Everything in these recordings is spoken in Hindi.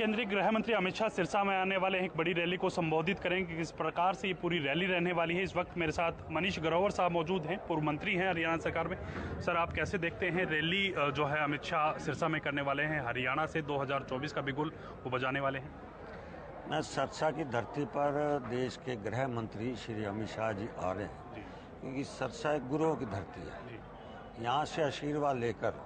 केंद्रीय गृह मंत्री अमित शाह सिरसा में आने वाले हैं, एक बड़ी रैली को संबोधित करेंगे। किस प्रकार से ये पूरी रैली रहने वाली है, इस वक्त मेरे साथ मनीष ग्रोवर साहब मौजूद हैं, पूर्व मंत्री हैं हरियाणा सरकार में। सर, आप कैसे देखते हैं रैली जो है अमित शाह सिरसा में करने वाले हैं, हरियाणा से 2024 का बिगुल वो बजाने वाले हैं? मैं सिरसा की धरती पर देश के गृह मंत्री श्री अमित शाह जी आ रहे हैं, क्योंकि सिरसा एक गुरुओं की धरती है। यहाँ से आशीर्वाद लेकर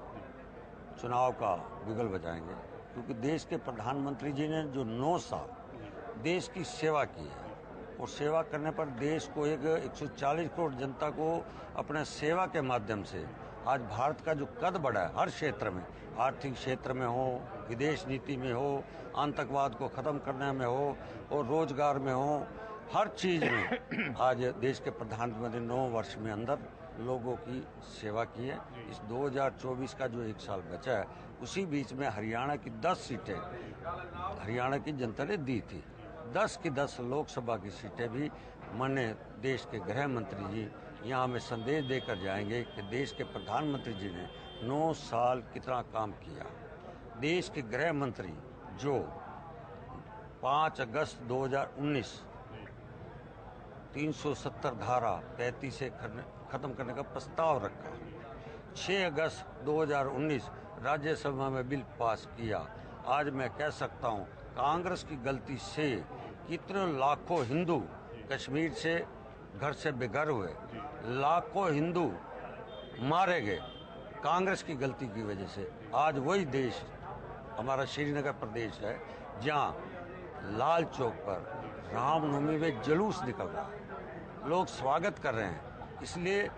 चुनाव का बिगुल बजाएंगे, क्योंकि देश के प्रधानमंत्री जी ने जो 9 साल देश की सेवा की है, और सेवा करने पर देश को 140 करोड़ जनता को अपने सेवा के माध्यम से आज भारत का जो कद बढ़ा है, हर क्षेत्र में, आर्थिक क्षेत्र में हो, विदेश नीति में हो, आतंकवाद को ख़त्म करने में हो और रोजगार में हो, हर चीज़ में आज देश के प्रधानमंत्री 9 वर्ष में अंदर लोगों की सेवा की है। इस 2024 का जो 1 साल बचा है, उसी बीच में हरियाणा की 10 सीटें हरियाणा की जनता ने दी थी। 10 की 10 लोकसभा की सीटें भी माननीय देश के गृह मंत्री जी यहाँ हमें संदेश देकर जाएंगे कि देश के प्रधानमंत्री जी ने 9 साल कितना काम किया। देश के गृह मंत्री जो 5 अगस्त 2019 370 धारा 35 से खत्म करने का प्रस्ताव रखा, 6 अगस्त 2019 राज्यसभा में बिल पास किया। आज मैं कह सकता हूं, कांग्रेस की गलती से कितने लाखों हिंदू कश्मीर से घर से बेघर हुए, लाखों हिंदू मारे गए कांग्रेस की गलती की वजह से। आज वही देश हमारा श्रीनगर प्रदेश है, जहां लाल चौक पर रामनवमी में जुलूस निकल रहा है, लोग स्वागत कर रहे हैं। इसलिए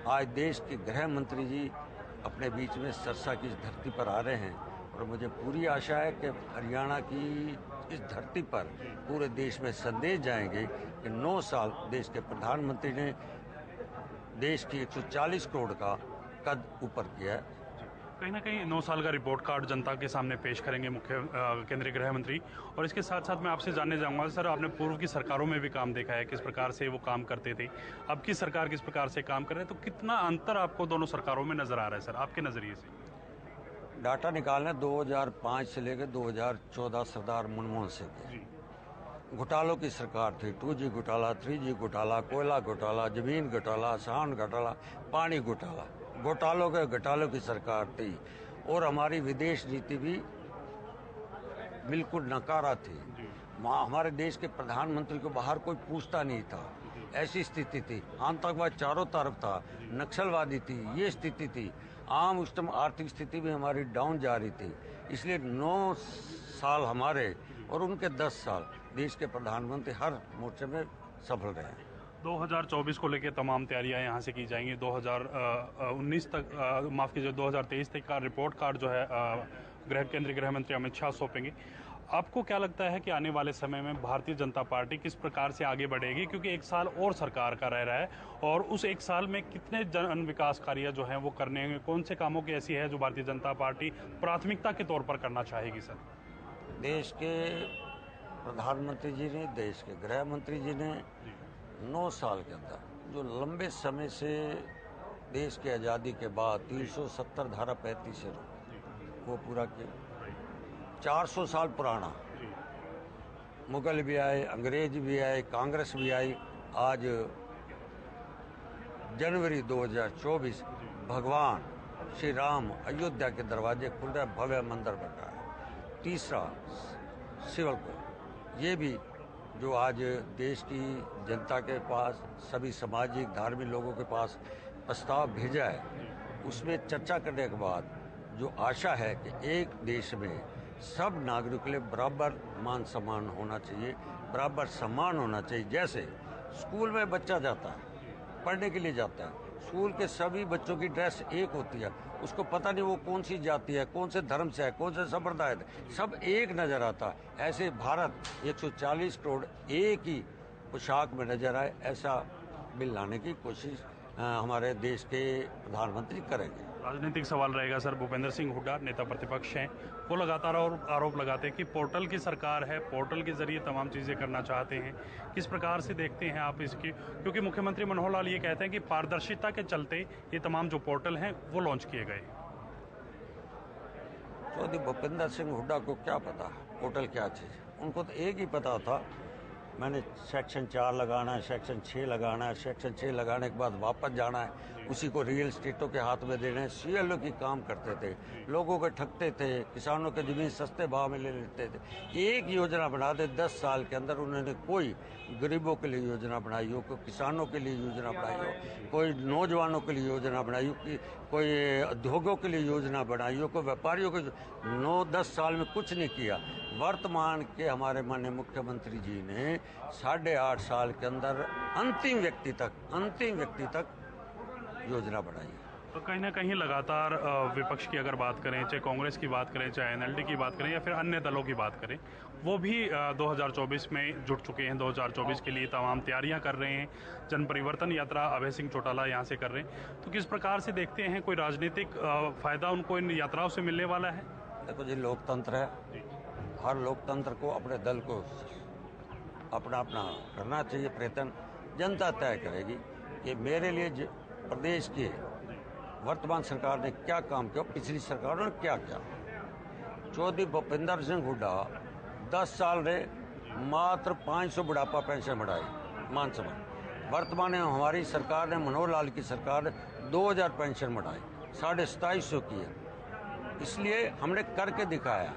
आज देश के गृह मंत्री जी अपने बीच में सिरसा की धरती पर आ रहे हैं, और मुझे पूरी आशा है कि हरियाणा की इस धरती पर पूरे देश में संदेश जाएंगे कि 9 साल देश के प्रधानमंत्री ने देश की 140 करोड़ का कद ऊपर किया है। कहीं ना कहीं 9 साल का रिपोर्ट कार्ड जनता के सामने पेश करेंगे मुख्य केंद्रीय गृह मंत्री। और इसके साथ साथ मैं आपसे जानने चाहूँगा, सर, आपने पूर्व की सरकारों में भी काम देखा है, किस प्रकार से वो काम करते थे, अब की सरकार किस प्रकार से काम कर रहे हैं, तो कितना अंतर आपको दोनों सरकारों में नजर आ रहा है सर, आपके नजरिए से? डाटा निकालना 2005 से लेकर 2014 सरदार मनमोहन सिंह की घोटालों की सरकार थी। 2G घोटाला, 3G घोटाला, कोयला घोटाला, जमीन घोटाला, सांड घोटाला, पानी घोटाला, घोटालों की सरकार थी। और हमारी विदेश नीति भी बिल्कुल नकारा थी। हमारे देश के प्रधानमंत्री को बाहर कोई पूछता नहीं था, ऐसी स्थिति थी। आतंकवाद चारों तरफ था, नक्सलवादी थी, ये स्थिति थी। आम उस टाइम आर्थिक स्थिति भी हमारी डाउन जा रही थी। इसलिए 9 साल हमारे और उनके 10 साल देश के प्रधानमंत्री हर मोर्चे में सफल रहे हैं। 2024 को लेकर तमाम तैयारियां यहाँ से की जाएंगी। 2019 तक, माफ कीजिए, 2023 तक का रिपोर्ट कार्ड जो है केंद्रीय गृह मंत्री अमित शाह सौंपेंगे। आपको क्या लगता है कि आने वाले समय में भारतीय जनता पार्टी किस प्रकार से आगे बढ़ेगी, क्योंकि 1 साल और सरकार का रह रहा है, और उस 1 साल में कितने जन विकास कार्य जो हैं वो करने हैं, कौन से कामों की ऐसी है जो भारतीय जनता पार्टी प्राथमिकता के तौर पर करना चाहेगी? सर, देश के प्रधानमंत्री जी ने, देश के गृह मंत्री जी ने 9 साल के अंदर जो लंबे समय से देश की आज़ादी के बाद 370 धारा 35 से वो पूरा किया। 400 साल पुराना, मुगल भी आए, अंग्रेज भी आए, कांग्रेस भी आई। आज जनवरी 2024 भगवान श्री राम अयोध्या के दरवाजे खुल रहे, भव्य मंदिर बन रहा है। तीसरा, सिविल कोड, ये भी जो आज देश की जनता के पास, सभी सामाजिक धार्मिक लोगों के पास प्रस्ताव भेजा है, उसमें चर्चा करने के बाद जो आशा है कि एक देश में सब नागरिकों के लिए बराबर मान सम्मान होना चाहिए, बराबर सम्मान होना चाहिए। जैसे स्कूल में बच्चा जाता है, पढ़ने के लिए जाता है, स्कूल के सभी बच्चों की ड्रेस एक होती है, उसको पता नहीं वो कौन सी जाति है, कौन से धर्म से है, कौन से संप्रदाय है, सब एक नजर आता है। ऐसे भारत 140 करोड़ एक ही पोशाक में नजर आए, ऐसा बिल लाने की कोशिश हमारे देश के प्रधानमंत्री करेंगे। राजनीतिक सवाल रहेगा सर। भूपेंद्र सिंह हुड्डा नेता प्रतिपक्ष हैं, वो लगातार और आरोप लगाते हैं कि पोर्टल की सरकार है, पोर्टल के जरिए तमाम चीज़ें करना चाहते हैं। किस प्रकार से देखते हैं आप इसकी, क्योंकि मुख्यमंत्री मनोहर लाल ये कहते हैं कि पारदर्शिता के चलते ये तमाम जो पोर्टल हैं वो लॉन्च किए गए। चौधरी भूपेंद्र सिंह हुड्डा को क्या पता है होटल क्या चीज़ है। उनको तो एक ही पता था, मैंने सेक्शन 4 लगाना है, सेक्शन 6 लगाना है, सेक्शन 6 लगाने के बाद वापस जाना है, उसी को रियल स्टेटों के हाथ में देने हैं। CLO की काम करते थे, लोगों को ठगते थे, किसानों के जमीन सस्ते भाव में ले लेते थे। एक योजना बना दे 10 साल के अंदर उन्होंने, कोई गरीबों के लिए योजना बनाई हो, कोई किसानों के लिए योजना बनाई हो, कोई नौजवानों के लिए योजना बनाई हो, कोई उद्योगों के लिए योजना बनाई हो, कोई व्यापारियों के 9-10 साल में कुछ नहीं किया। वर्तमान के हमारे माननीय मुख्यमंत्री जी ने 8.5 साल के अंदर अंतिम व्यक्ति तक योजना बनाई। तो कहीं ना कहीं लगातार विपक्ष की अगर बात करें, चाहे कांग्रेस की बात करें, चाहे NLD की बात करें या फिर अन्य दलों की बात करें, वो भी 2024 में जुट चुके हैं। 2024 के लिए तमाम तैयारियां कर रहे हैं। जन परिवर्तन यात्रा अभय सिंह चौटाला यहाँ से कर रहे हैं। तो किस प्रकार से देखते हैं, कोई राजनीतिक फायदा उनको इन यात्राओं से मिलने वाला है? देखो जी, लोकतंत्र है, हर लोकतंत्र को अपने दल को अपना करना चाहिए प्रयत्न। जनता तय करेगी कि मेरे लिए प्रदेश की वर्तमान सरकार ने क्या काम किया, पिछली सरकार ने क्या किया। चौधरी भूपेंद्र सिंह हुड्डा 10 साल रहे, मात्र 500 बुढ़ापा पेंशन बढ़ाई, मान सम्मान। वर्तमान में हमारी सरकार ने, मनोहर लाल की सरकार ने 2000 पेंशन बढ़ाई, 2750 की है। इसलिए हमने करके दिखाया,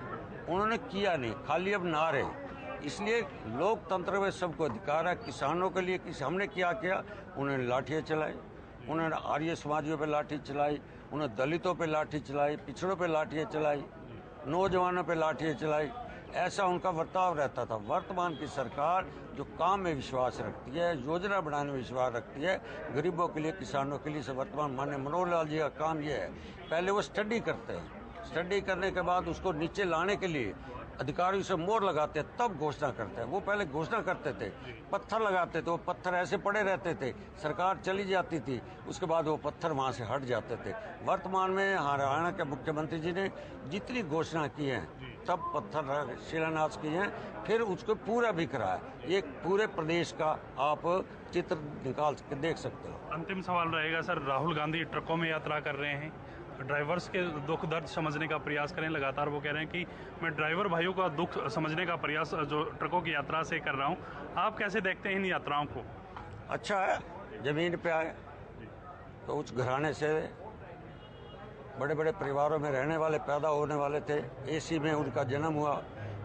उन्होंने किया नहीं, खाली अब नारे। इसलिए लोकतंत्र में सबको अधिकार है। किसानों के लिए हमने क्या किया, उन्होंने लाठियाँ चलाई, उन्होंने आर्य समाजियों पे लाठी चलाई, उन्होंने दलितों पे लाठी चलाई, पिछड़ों पे लाठियाँ चलाई, नौजवानों पे लाठियाँ चलाई। ऐसा उनका बर्ताव रहता था। वर्तमान की सरकार जो काम में विश्वास रखती है, योजना बनाने में विश्वास रखती है, गरीबों के लिए, किसानों के लिए, वर्तमान माननीय मनोहर लाल जी का काम ये है, पहले वो स्टडी करते हैं, स्टडी करने के बाद उसको नीचे लाने के लिए अधिकारियों से मोहर लगाते हैं, तब घोषणा करते हैं। वो पहले घोषणा करते थे, पत्थर लगाते थे, वो पत्थर ऐसे पड़े रहते थे, सरकार चली जाती थी, उसके बाद वो पत्थर वहाँ से हट जाते थे। वर्तमान में हरियाणा के मुख्यमंत्री जी ने जितनी घोषणा की है, तब पत्थर शिलान्यास किए हैं, फिर उसको पूरा भी कराया। ये पूरे प्रदेश का आप चित्र निकाल के देख सकते हो। अंतिम सवाल रहेगा सर, राहुल गांधी ट्रकों में यात्रा कर रहे हैं, ड्राइवर्स के दुख दर्द समझने का प्रयास करें। लगातार वो कह रहे हैं कि मैं ड्राइवर भाइयों का दुख समझने का प्रयास जो ट्रकों की यात्रा से कर रहा हूं। आप कैसे देखते हैं इन यात्राओं को? अच्छा है, जमीन पे आए तो उस घराने से बड़े बड़े परिवारों में रहने वाले, पैदा होने वाले थे, AC में उनका जन्म हुआ।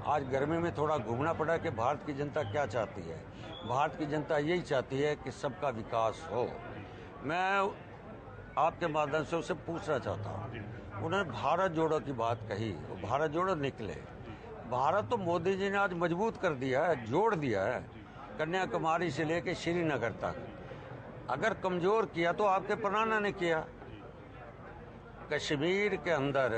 आज गर्मी में थोड़ा घूमना पड़ा कि भारत की जनता क्या चाहती है। भारत की जनता यही चाहती है कि सबका विकास हो। मैं आपके माध्यम से उससे पूछना चाहता हूँ, उन्होंने भारत जोड़ो की बात कही, वो भारत जोड़ो निकले। भारत तो मोदी जी ने आज मजबूत कर दिया है, जोड़ दिया है, कन्याकुमारी से लेके श्रीनगर तक। अगर कमजोर किया तो आपके पुराना ने किया। कश्मीर के अंदर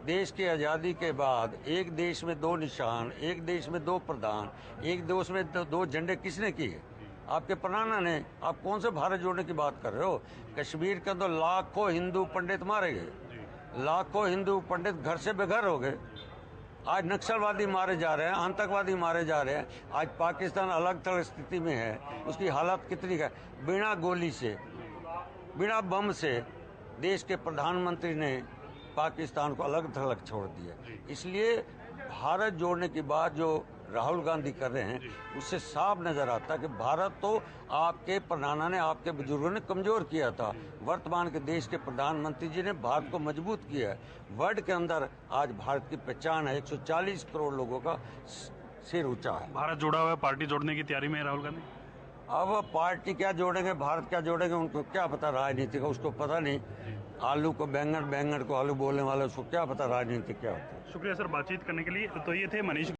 देश की आज़ादी के बाद एक देश में 2 निशान, एक देश में 2 प्रधान, एक देश में 2 झंडे किसने किए? आपके पुराना ने। आप कौन से भारत जोड़ने की बात कर रहे हो? कश्मीर के अंदर लाखों हिंदू पंडित मारे गए, लाखों हिंदू पंडित घर से बेघर हो गए। आज नक्सलवादी मारे जा रहे हैं, आतंकवादी मारे जा रहे हैं। आज पाकिस्तान अलग थलग स्थिति में है, उसकी हालत कितनी है। बिना गोली से, बिना बम से देश के प्रधानमंत्री ने पाकिस्तान को अलग थलग छोड़ दिया। इसलिए भारत जोड़ने की बात जो राहुल गांधी कर रहे हैं, उससे साफ नजर आता है कि भारत तो आपके प्रधाना ने, आपके बुजुर्गों ने कमजोर किया था। वर्तमान के देश के प्रधानमंत्री जी ने भारत को मजबूत किया है। वर्ल्ड के अंदर आज भारत की पहचान है, 140 करोड़ लोगों का सिर ऊंचा है। भारत जुड़ा हुआ है, पार्टी जोड़ने की तैयारी में है राहुल गांधी। अब पार्टी क्या जोड़ेंगे, भारत क्या जोड़ेंगे, उनको क्या पता राजनीति का, उसको पता नहीं। आलू को बैंगन, बैंगन को आलू बोलने वाले, उसको क्या पता राजनीति क्या होता है। शुक्रिया सर बातचीत करने के लिए। तो ये थे मनीष